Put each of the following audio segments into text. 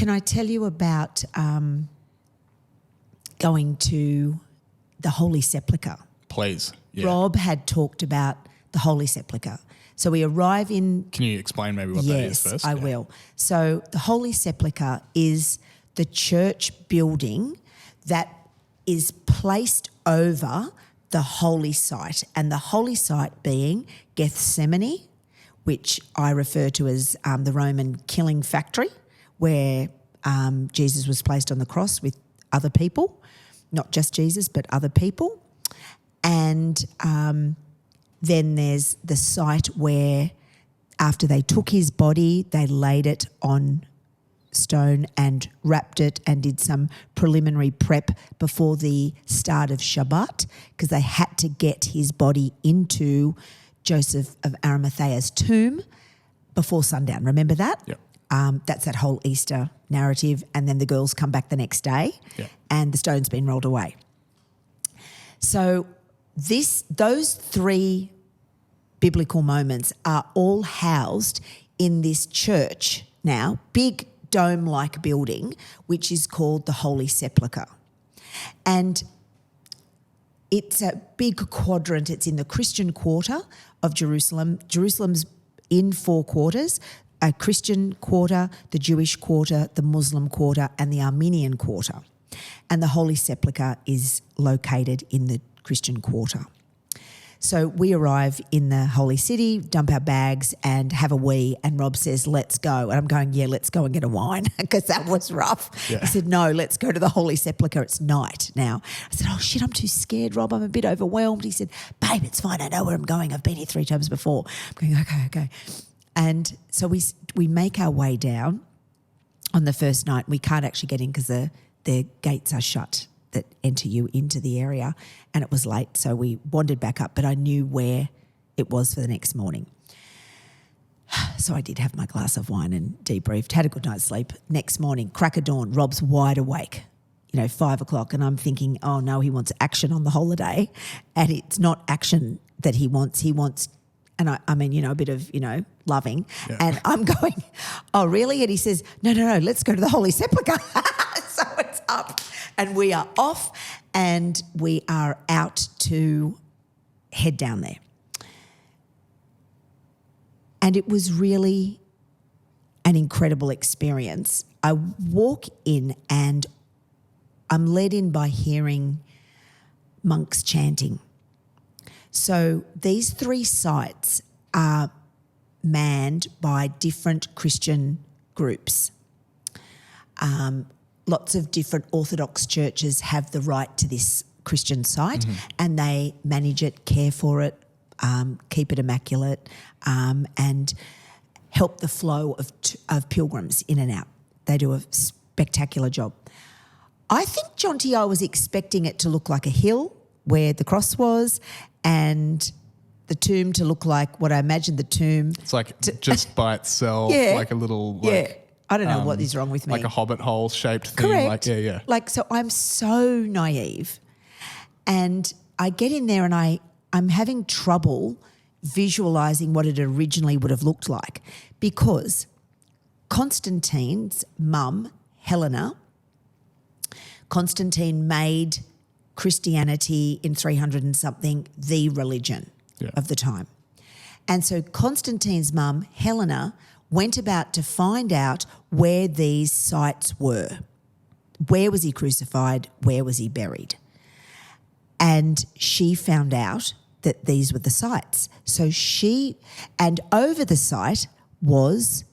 Can I tell you about going to the Holy Sepulchre? Please. Yeah. Rob had talked about the Holy Sepulchre. So we arrive in... Can you explain maybe what that is first? Yes, I will. So the Holy Sepulchre is the church building that is placed over the holy site, and the holy site being Gethsemane, which I refer to as the Roman killing factory, where Jesus was placed on the cross with other people, not just Jesus, but other people. And then there's the site where after they took his body, they laid it on stone and wrapped it and did some preliminary prep before the start of Shabbat, because they had to get his body into Joseph of Arimathea's tomb before sundown. Remember that? Yep. That's that whole Easter narrative. And then the girls come back the next day and the stone's been rolled away. So those three biblical moments are all housed in this church now, big dome-like building, which is called the Holy Sepulchre. And it's a big quadrant. It's in the Christian quarter of Jerusalem. Jerusalem's in 4 quarters: a Christian quarter, the Jewish quarter, the Muslim quarter, and the Armenian quarter. And the Holy Sepulchre is located in the Christian quarter. So we arrive in the Holy City, dump our bags and have a wee, and Rob says, let's go. And I'm going, yeah, let's go and get a wine, because that was rough. Yeah. He said, no, let's go to the Holy Sepulchre. It's night now. I said, oh, shit, I'm too scared, Rob. I'm a bit overwhelmed. He said, babe, it's fine. I know where I'm going. I've been here 3 times before. I'm going, okay. And so we make our way down on the first night. We can't actually get in because the gates are shut that enter you into the area, and it was late, so we wandered back up, but I knew where it was for the next morning. So I did have my glass of wine and debriefed, had a good night's sleep. Next morning, crack of dawn, Rob's wide awake, 5 o'clock, and I'm thinking, oh no, he wants action on the holiday, and it's not action that he wants, and I mean, a bit of, loving, and I'm going, oh really? And he says, no, let's go to the Holy Sepulchre. So it's up. And we are off and we are out to head down there. And it was really an incredible experience. I walk in and I'm led in by hearing monks chanting. So these 3 sites are manned by different Christian groups. Lots of different Orthodox churches have the right to this Christian site, and they manage it, care for it, keep it immaculate, and help the flow of pilgrims in and out. They do a spectacular job. I think, Jonty, I was expecting it to look like a hill where the cross was, and the tomb to look like what I imagined the tomb. It's like just by itself, like a little... I don't know what is wrong with me. Like a hobbit hole shaped thing. Correct. So I'm so naive, and I get in there and I'm having trouble visualising what it originally would have looked like, because Constantine's mum, Helena, Constantine made Christianity in 300 and something the religion of the time. And so Constantine's mum, Helena, went about to find out where these sites were. Where was he crucified? Where was he buried? And she found out that these were the sites. So and over the site was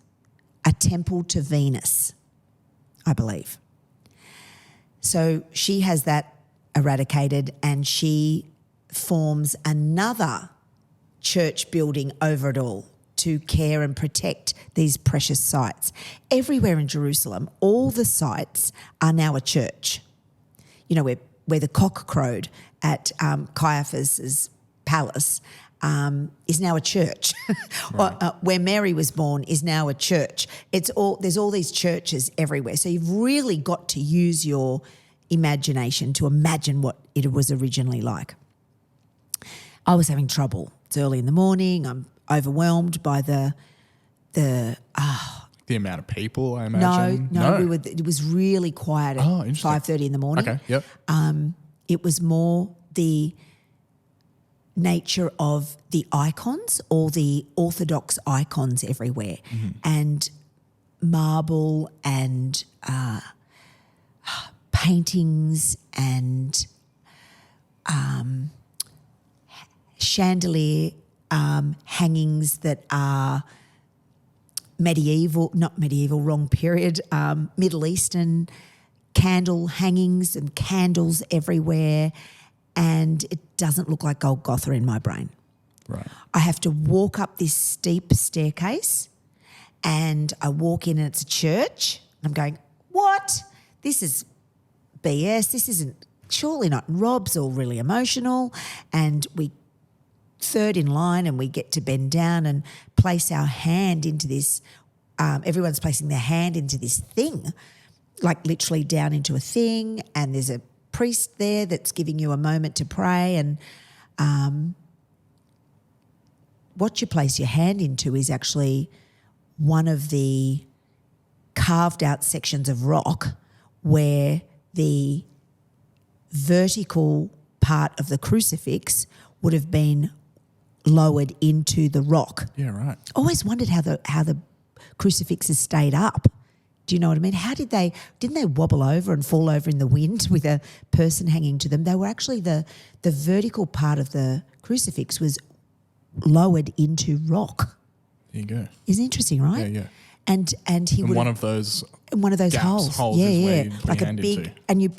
a temple to Venus, I believe. So she has that eradicated, and she forms another church building over it all to care and protect these precious sites. Everywhere in Jerusalem, all the sites are now a church. Where the cock crowed at Caiaphas's palace is now a church. Right. Where Mary was born is now a church. There's all these churches everywhere. So you've really got to use your imagination to imagine what it was originally like. I was having trouble. It's early in the morning. I'm overwhelmed by the the amount of people, I No, imagine? it was really quiet at 5:30 in the morning. Okay, yep. It was more the nature of the icons, all the Orthodox icons everywhere, and marble and paintings and chandelier hangings that are wrong period, Middle Eastern candle hangings and candles everywhere, and it doesn't look like Golgotha in my brain. Right. I have to walk up this steep staircase, and I walk in and it's a church. I'm going, what? This is BS. This isn't, surely not. Rob's all really emotional, and we third in line and we get to bend down and place our hand into this. Everyone's placing their hand into this thing, like literally down into a thing, and there's a priest there that's giving you a moment to pray, and what you place your hand into is actually one of the carved out sections of rock where the vertical part of the crucifix would have been lowered into the rock. Yeah, right. Always wondered how the crucifixes stayed up. Do you know what I mean? Didn't they wobble over and fall over in the wind with a person hanging to them? They were actually the vertical part of the crucifix was lowered into rock. There you go. Isn't it interesting, right? Yeah, yeah. And he would one of those holes. Holes is where you put like your a hand big, into. and you,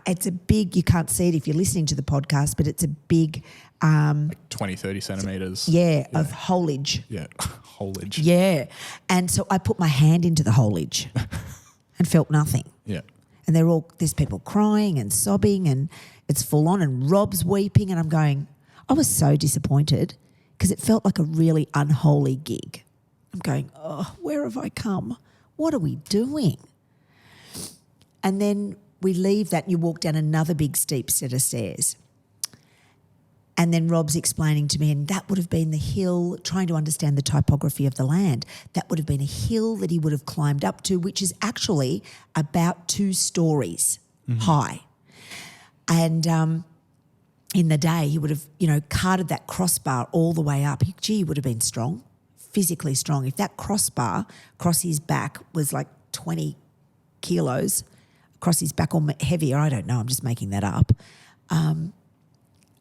it's a big. You can't see it if you're listening to the podcast, but it's a big, 20, 30 centimetres. of holage. Yeah, holage. Yeah, and so I put my hand into the holage, and felt nothing. Yeah. And there's people crying and sobbing, and it's full on, and Rob's weeping, and I'm going, I was so disappointed because it felt like a really unholy gig. I'm going, oh, where have I come? What are we doing? And then we leave that and you walk down another big steep set of stairs. And then Rob's explaining to me, and that would have been the hill, trying to understand the typography of the land, that would have been a hill that he would have climbed up to, which is actually about 2 stories high. And in the day, he would have, carted that crossbar all the way up. He would have been strong. Physically strong. If that crossbar across his back was like 20 kilos across his back or heavier, I don't know, I'm just making that up,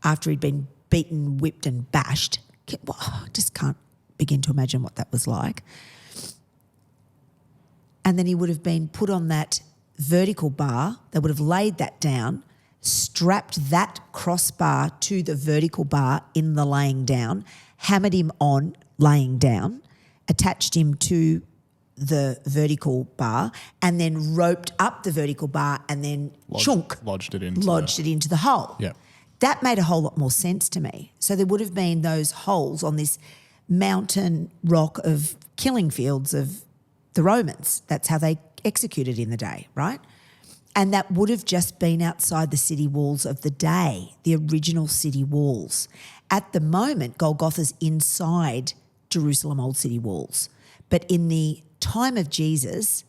after he'd been beaten, whipped and bashed, I just can't begin to imagine what that was like. And then he would have been put on that vertical bar. They would have laid that down, strapped that crossbar to the vertical bar in the laying down, hammered him on laying down, attached him to the vertical bar, and then roped up the vertical bar and then lodged it into the hole. Yeah. That made a whole lot more sense to me. So there would have been those holes on this mountain rock of killing fields of the Romans. That's how they executed in the day, right? And that would have just been outside the city walls of the day, the original city walls. At the moment, Golgotha's inside Jerusalem Old City walls. But in the time of Jesus,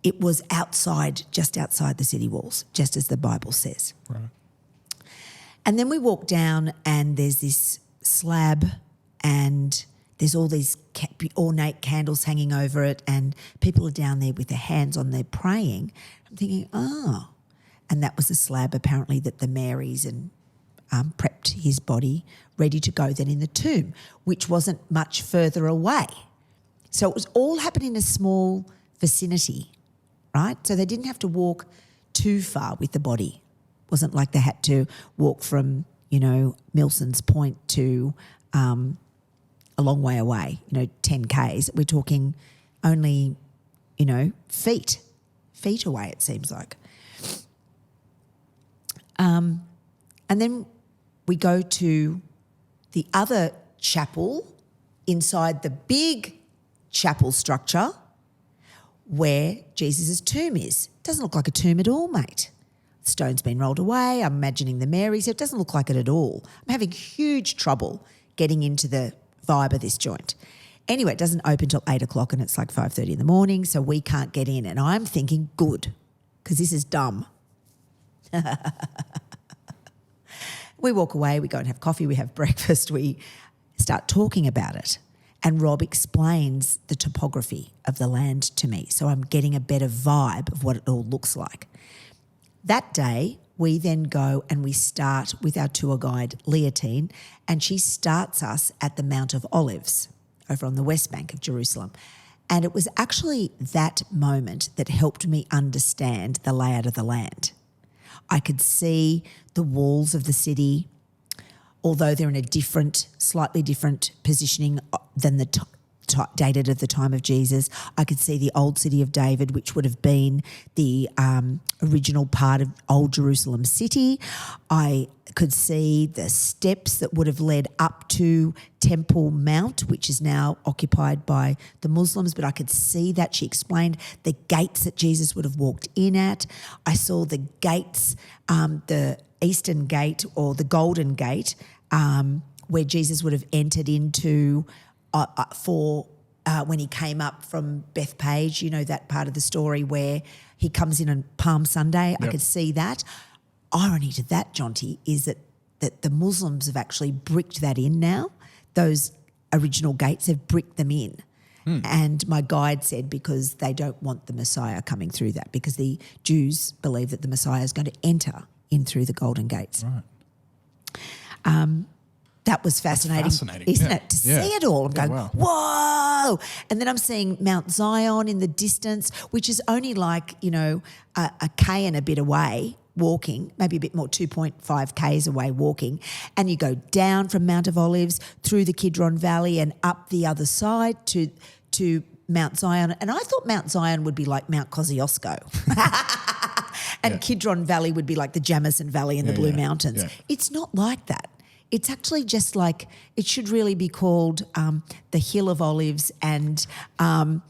it was just outside the city walls, just as the Bible says. Right. And then we walk down and there's this slab and there's all these ornate candles hanging over it, and people are down there with their hands on there praying. I'm thinking, and that was a slab apparently that the Marys and prepped his body ready to go then in the tomb, which wasn't much further away. So it was all happening in a small vicinity, right? So they didn't have to walk too far with the body. It wasn't like they had to walk from, Milson's Point to a long way away, 10 Ks. We're talking only, feet away, it seems like. And then we go to the other chapel inside the big chapel structure where Jesus' tomb is. Doesn't look like a tomb at all, mate. The stone's been rolled away. I'm imagining the Marys. It doesn't look like it at all. I'm having huge trouble getting into the vibe of this joint. Anyway, it doesn't open till 8 o'clock and it's like 5:30 in the morning, so we can't get in. And I'm thinking, good, because this is dumb. We walk away, we go and have coffee, we have breakfast, we start talking about it. And Rob explains the topography of the land to me, so I'm getting a better vibe of what it all looks like. That day, we then go and we start with our tour guide, Leontine, and she starts us at the Mount of Olives over on the west bank of Jerusalem. And it was actually that moment that helped me understand the layout of the land. I could see the walls of the city, although they're in a different, slightly different positioning than the dated at the time of Jesus. I could see the old city of David, which would have been the original part of old Jerusalem city. I could see the steps that would have led up to Temple Mount, which is now occupied by the Muslims, but I could see that. She explained the gates that Jesus would have walked in at. I saw the gates, the Eastern Gate or the Golden Gate, where Jesus would have entered into when he came up from Bethpage, you know, that part of the story where he comes in on Palm Sunday. Yep. I could see that. Irony to that, Jonty, is that the Muslims have actually bricked that in now. Those original gates have bricked them in. And my guide said because they don't want the Messiah coming through that, because the Jews believe that the Messiah is going to enter in through the Golden Gates. Right. That was fascinating, isn't it? To see it all. I'm going, whoa! And then I'm seeing Mount Zion in the distance, which is only like, you know, a K and a bit away walking, maybe a bit more, 2.5 Ks away walking. And you go down from Mount of Olives through the Kidron Valley and up the other side to Mount Zion. And I thought Mount Zion would be like Mount Kosciuszko. And Kidron Valley would be like the Jamison Valley in the Blue Mountains. Yeah. It's not like that. It's actually just like, it should really be called the Hill of Olives, and a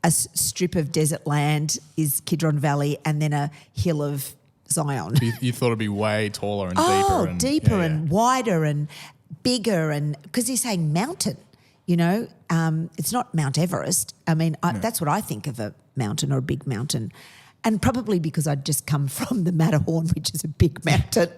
strip of desert land is Kidron Valley, and then a hill of Zion. You thought it'd be way taller and deeper. Deeper and wider and bigger, and because he's saying mountain, you know, it's not Mount Everest. I mean, that's what I think of a mountain or a big mountain. And probably because I'd just come from the Matterhorn, which is a big mountain.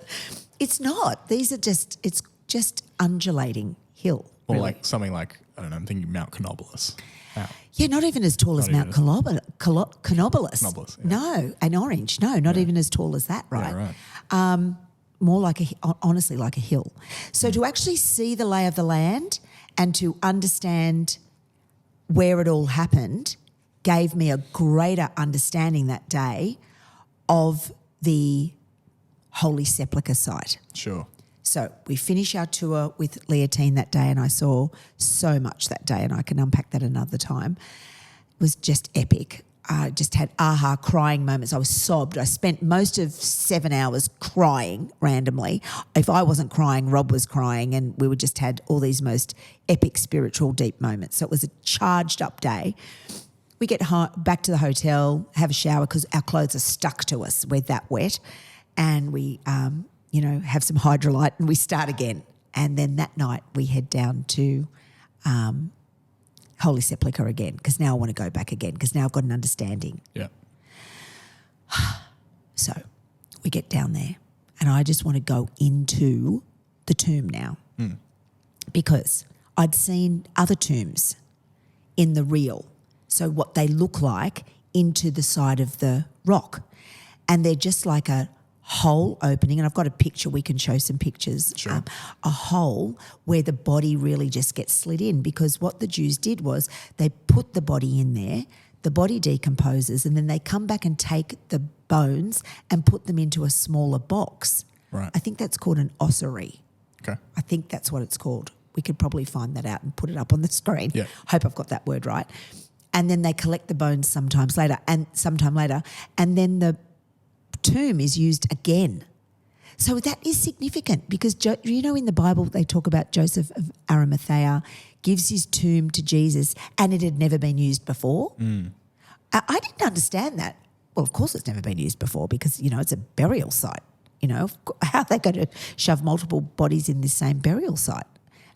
It's not. These are it's just undulating hill. Or really. like something like, I don't know, I'm thinking Mount Canobolas. Wow. Yeah, not even as tall as Mount Canobolas. Yeah. No, and Orange. No, not even as tall as that, right? Yeah, right. More like honestly like a hill. So to actually see the lay of the land and to understand where it all happened gave me a greater understanding that day of the Holy Sepulchre site. Sure. So we finish our tour with Leontine that day, and I saw so much that day, and I can unpack that another time. It was just epic. I just had crying moments. I was sobbed. I spent most of 7 hours crying randomly. If I wasn't crying, Rob was crying, and we just had all these most epic spiritual deep moments. So it was a charged up day. We get back to the hotel, have a shower because our clothes are stuck to us. We're that wet. And we, have some Hydrolyte and we start again. And then that night we head down to Holy Sepulchre again, because now I want to go back again, because now I've got an understanding. Yeah. So we get down there and I just want to go into the tomb now because I'd seen other tombs in the real. So what they look like into the side of the rock. And they're just like a hole opening, and I've got a picture, we can show some pictures, sure. A hole where the body really just gets slid in, because what the Jews did was they put the body in there, the body decomposes, and then they come back and take the bones and put them into a smaller box. Right. I think that's called an ossuary. Okay. I think that's what it's called. We could probably find that out and put it up on the screen. Yeah. Hope I've got that word right. And then they collect the bones sometime later, and then the tomb is used again. So that is significant, because in the Bible they talk about Joseph of Arimathea gives his tomb to Jesus and it had never been used before. I didn't understand that. Well, of course it's never been used before, because, it's a burial site. How are they going to shove multiple bodies in this same burial site?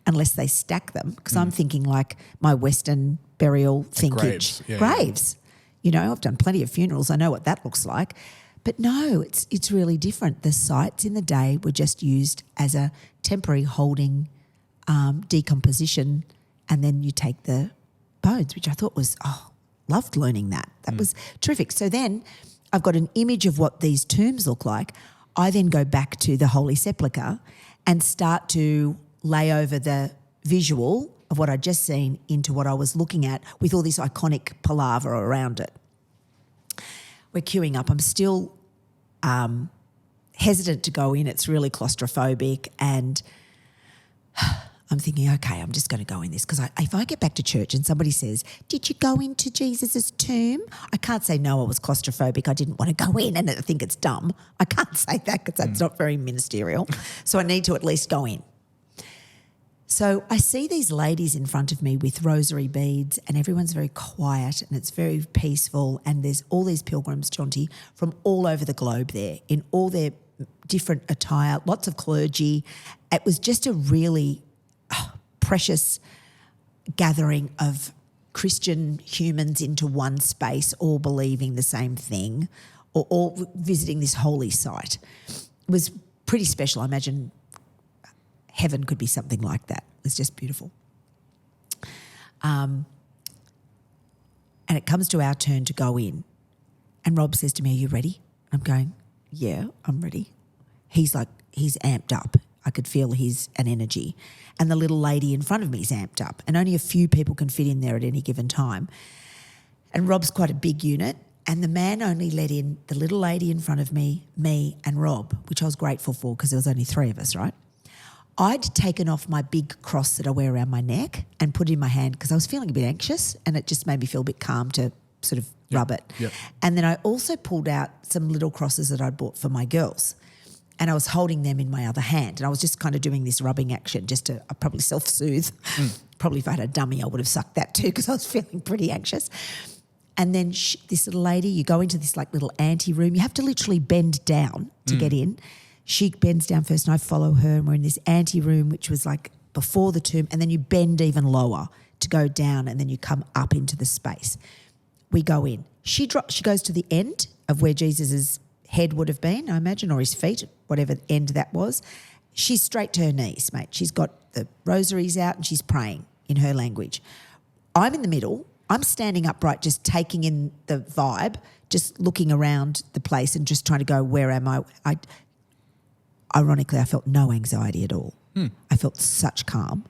unless they stack them, because I'm thinking like my Western burial thinkage. Graves. You know, I've done plenty of funerals. I know what that looks like. But no, it's really different. The sites in the day were just used as a temporary holding decomposition, and then you take the bones, which I thought was, loved learning that. That was terrific. So then I've got an image of what these tombs look like. I then go back to the Holy Sepulchre and start to lay over the visual of what I'd just seen into what I was looking at with all this iconic palaver around it. We're queuing up. I'm still hesitant to go in. It's really claustrophobic, and I'm thinking, okay, I'm just going to go in this, because if I get back to church and somebody says, did you go into Jesus's tomb? I can't say, no, I was claustrophobic, I didn't want to go in, and I think it's dumb. I can't say that because that's not very ministerial. So I need to at least go in. So I see these ladies in front of me with rosary beads, and everyone's very quiet and it's very peaceful, and there's all these pilgrims, Jonty, from all over the globe there in all their different attire, lots of clergy. It was just a really precious gathering of Christian humans into one space, all believing the same thing, or all visiting this holy site. It was pretty special. I imagine heaven could be something like that. It's just beautiful. And it comes to our turn to go in. And Rob says to me, are you ready? I'm going, yeah, I'm ready. He's amped up. I could feel an energy. And the little lady in front of me is amped up. And only a few people can fit in there at any given time. And Rob's quite a big unit. And the man only let in the little lady in front of me, and Rob, which I was grateful for because there was only three of us, right? I'd taken off my big cross that I wear around my neck and put it in my hand because I was feeling a bit anxious, and it just made me feel a bit calm to sort of rub it. Yep. And then I also pulled out some little crosses that I'd bought for my girls, and I was holding them in my other hand, and I was just kind of doing this rubbing action just to probably self-soothe. Probably if I had a dummy I would have sucked that too because I was feeling pretty anxious. And then this little lady, you go into this like little ante room. You have to literally bend down to get in. She bends down first and I follow her, and we're in this ante room which was like before the tomb, and then you bend even lower to go down, and then you come up into the space. We go in. She goes to the end of where Jesus's head would have been, I imagine, or his feet, whatever end that was. She's straight to her knees, mate. She's got the rosaries out and she's praying in her language. I'm in the middle. I'm standing upright, just taking in the vibe, just looking around the place and just trying to go, where am I? Ironically, I felt no anxiety at all. I felt such calm.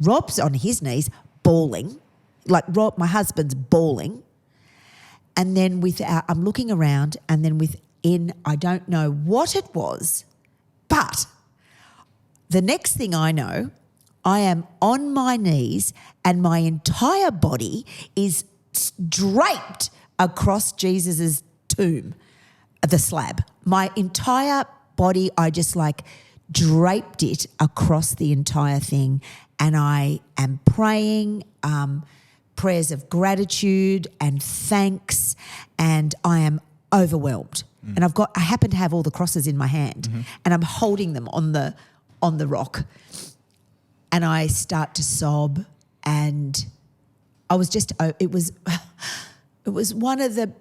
Rob's on his knees, bawling. Like Rob, my husband's bawling. And then I'm looking around, and then within, I don't know what it was, but the next thing I know, I am on my knees and my entire body is draped across Jesus's tomb, the slab. My entire body, I just like draped it across the entire thing, and I am praying prayers of gratitude and thanks, and I am overwhelmed. And I happen to have all the crosses in my hand, and I'm holding them on the rock, and I start to sob, and I was just it was one of the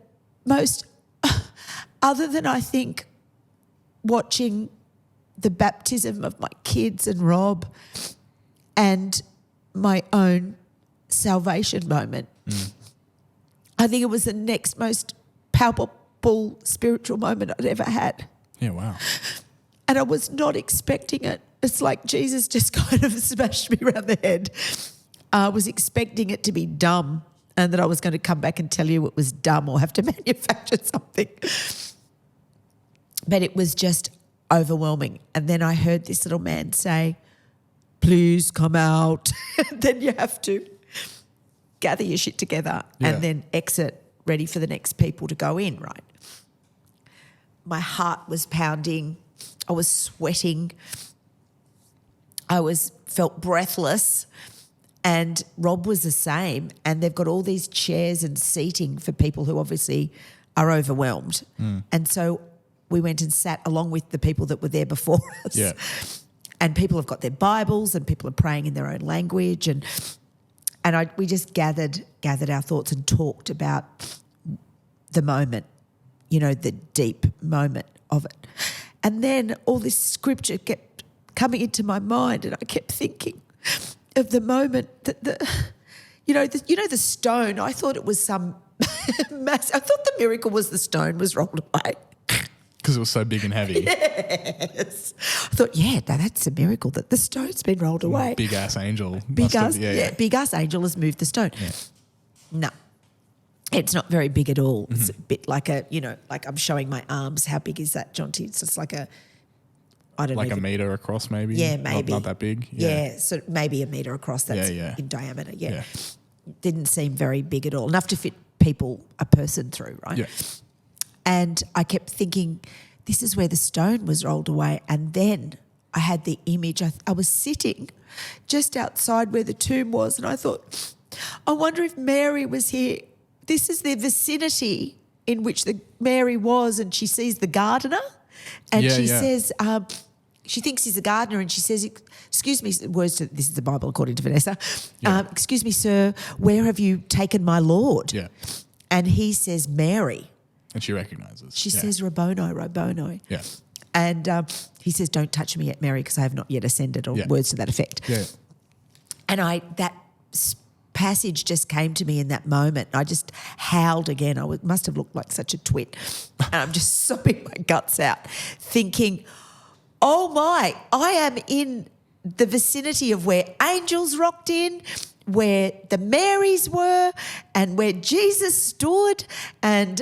most other than I think watching the baptism of my kids and Rob and my own salvation moment. I think it was the next most palpable spiritual moment I'd ever had. Yeah, wow. And I was not expecting it. It's like Jesus just kind of smashed me around the head. I was expecting it to be dumb, and that I was going to come back and tell you it was dumb or have to manufacture something. But it was just overwhelming. And then I heard this little man say, please come out. And then you have to gather your shit together and then exit, ready for the next people to go in, right? My heart was pounding. I was sweating. I felt breathless. And Rob was the same. And they've got all these chairs and seating for people who obviously are overwhelmed. And so we went and sat along with the people that were there before us. Yeah. and people have got their Bibles and people are praying in their own language, and we just gathered our thoughts and talked about the moment, the deep moment of it. And then all this scripture kept coming into my mind, and I kept thinking of the moment that the stone. I thought it was some mass. I thought the miracle was the stone was rolled away. Because it was so big and heavy. Yes. I thought, that's a miracle that the stone's been rolled away. Big ass angel. Big ass angel has moved the stone. Yeah. No. It's not very big at all. It's a bit like like I'm showing my arms. How big is that, Jonty? It's just like I don't know. Like a metre across maybe? Yeah, maybe. Not that big? Yeah, so maybe a metre across. That's in diameter, yeah. Didn't seem very big at all. Enough to fit a person through, right? Yeah. And I kept thinking, this is where the stone was rolled away. And then I had the image. I was sitting just outside where the tomb was, and I thought, I wonder if Mary was here. This is the vicinity in which Mary was, and she sees the gardener, and she says, she thinks he's a gardener, and she says, excuse me, this is the Bible according to Vanessa, excuse me, sir, where have you taken my Lord? Yeah. And he says, Mary. And she recognises. She says, Rabboni. Yeah. And he says, don't touch me yet, Mary, because I have not yet ascended, or words to that effect. Yeah. And that passage just came to me in that moment. I just howled again. Must have looked like such a twit. And I'm just sobbing my guts out, thinking, oh my, I am in the vicinity of where angels rocked in, where the Marys were, and where Jesus stood, and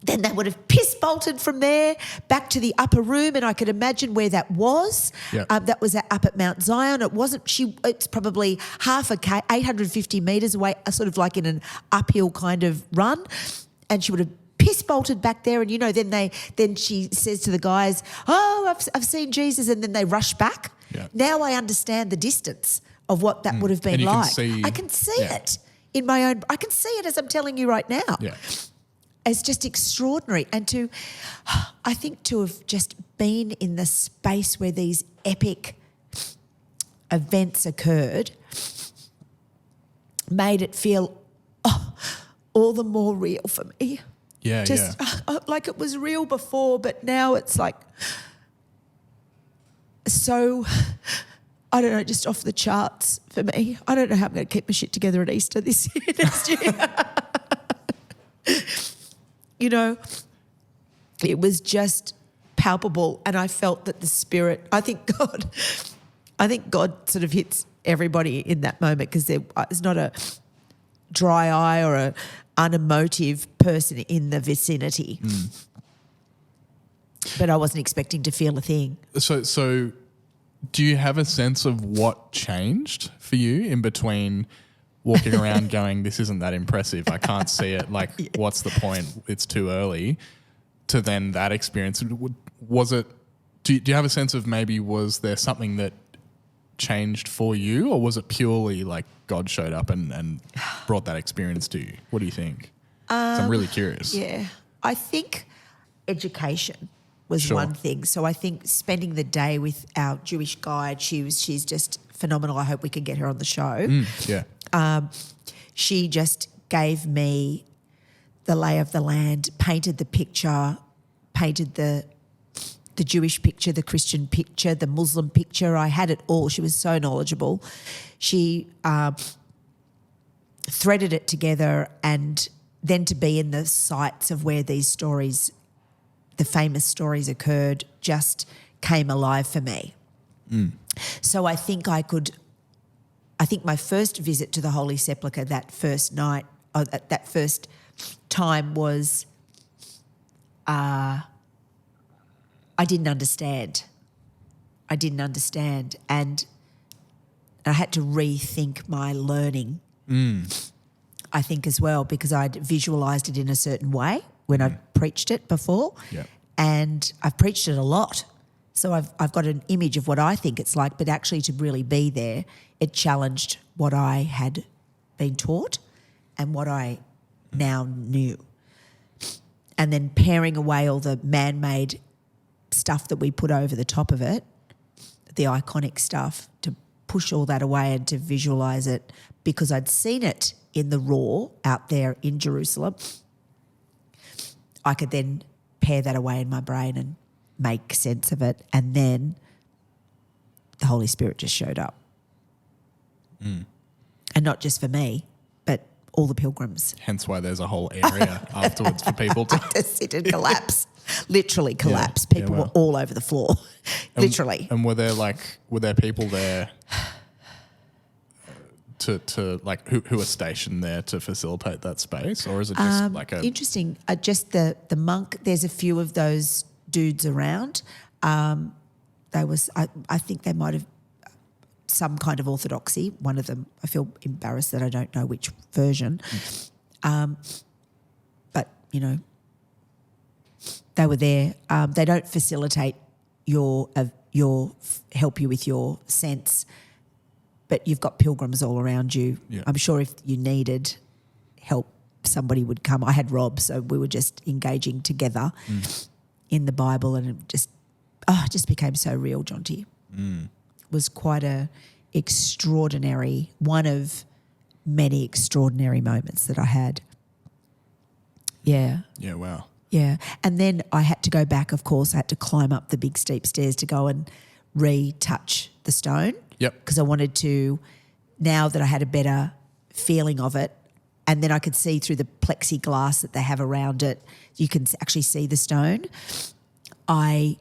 then they would have piss-bolted from there back to the upper room, and I could imagine where that was. Yep. That was up at Mount Zion. It's probably 850 metres away, sort of like in an uphill kind of run, and she would have piss-bolted back there, and then she says to the guys, oh, I've seen Jesus, and then they rush back. Yeah. Now I understand the distance of what that would have been like. I can see it in my own. I can see it as I'm telling you right now. Yeah. It's just extraordinary, and I think to have just been in the space where these epic events occurred made it feel all the more real for me. Yeah, Like it was real before, but now it's like so, I don't know, just off the charts for me. I don't know how I'm going to keep my shit together at Easter this year, next year. It was just palpable, and I felt that the Spirit, I think God sort of hits everybody in that moment, because there's not a dry eye or a unemotive person in the vicinity. But I wasn't expecting to feel a thing. So do you have a sense of what changed for you in between walking around going, this isn't that impressive, I can't see it, like what's the point, it's too early, to then that experience? Was it, do you have a sense of maybe was there something that changed for you, or was it purely like God showed up and brought that experience to you? What do you think? 'Cause I'm really curious. Yeah. I think education was one thing. So I think spending the day with our Jewish guide, she's just phenomenal. I hope we can get her on the show. She just gave me the lay of the land, painted the picture, painted the Jewish picture, the Christian picture, the Muslim picture. I had it all. She was so knowledgeable. She threaded it together, and then to be in the sites of where these stories, the famous stories occurred, just came alive for me. So I think my first visit to the Holy Sepulchre that first night, or that first time was, I didn't understand. And I had to rethink my learning, I think, as well, because I'd visualised it in a certain way when I'd preached it before. Yep. And I've preached it a lot. So I've got an image of what I think it's like, but actually to really be there, it challenged what I had been taught and what I now knew. And then paring away all the man-made stuff that we put over the top of it, the iconic stuff, to push all that away and to visualize it, because I'd seen it in the raw out there in Jerusalem, I could then pare that away in my brain and make sense of it. And then the Holy Spirit just showed up. And not just for me, but all the pilgrims. Hence why there's a whole area afterwards for people to sit and collapse. Literally collapse. Yeah, People wow. were all over the floor. Literally. And were there people there to like who are stationed there to facilitate that space, or is it just like a interesting? Just the monk. There's a few of those dudes around. I think they might have some kind of orthodoxy. One of them, I feel embarrassed that I don't know which version. But they were there. They don't facilitate your help you with your sense, but you've got pilgrims all around you. Yeah. I'm sure if you needed help, somebody would come. I had Rob, so we were just engaging together in the Bible, and it just became so real, Jonty. It was quite one of many extraordinary moments that I had. Yeah. Yeah, wow. Yeah. And then I had to go back, of course. I had to climb up the big steep stairs to go and retouch the stone. Yep. Because I wanted to, now that I had a better feeling of it, and then I could see through the plexiglass that they have around it, you can actually see the stone. I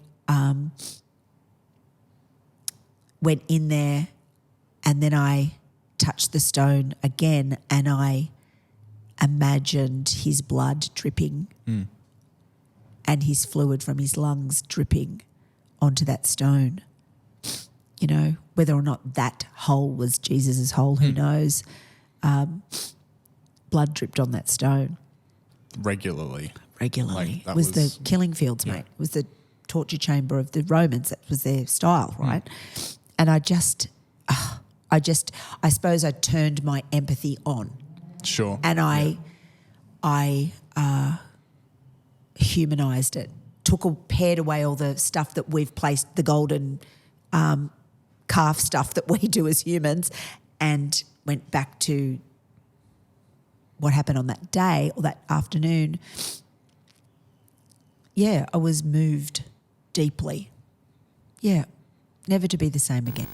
went in there, and then I touched the stone again, and I imagined his blood dripping and his fluid from his lungs dripping onto that stone. Whether or not that hole was Jesus's hole, who knows? Blood dripped on that stone. Regularly. Like, that it was the killing fields, mate. It was the torture chamber of the Romans. That was their style, right? And I suppose I turned my empathy on. Sure. And I humanised it, pared away all the stuff that we've placed, the golden calf stuff that we do as humans, and went back to what happened on that day or that afternoon. Yeah, I was moved deeply. Yeah, never to be the same again.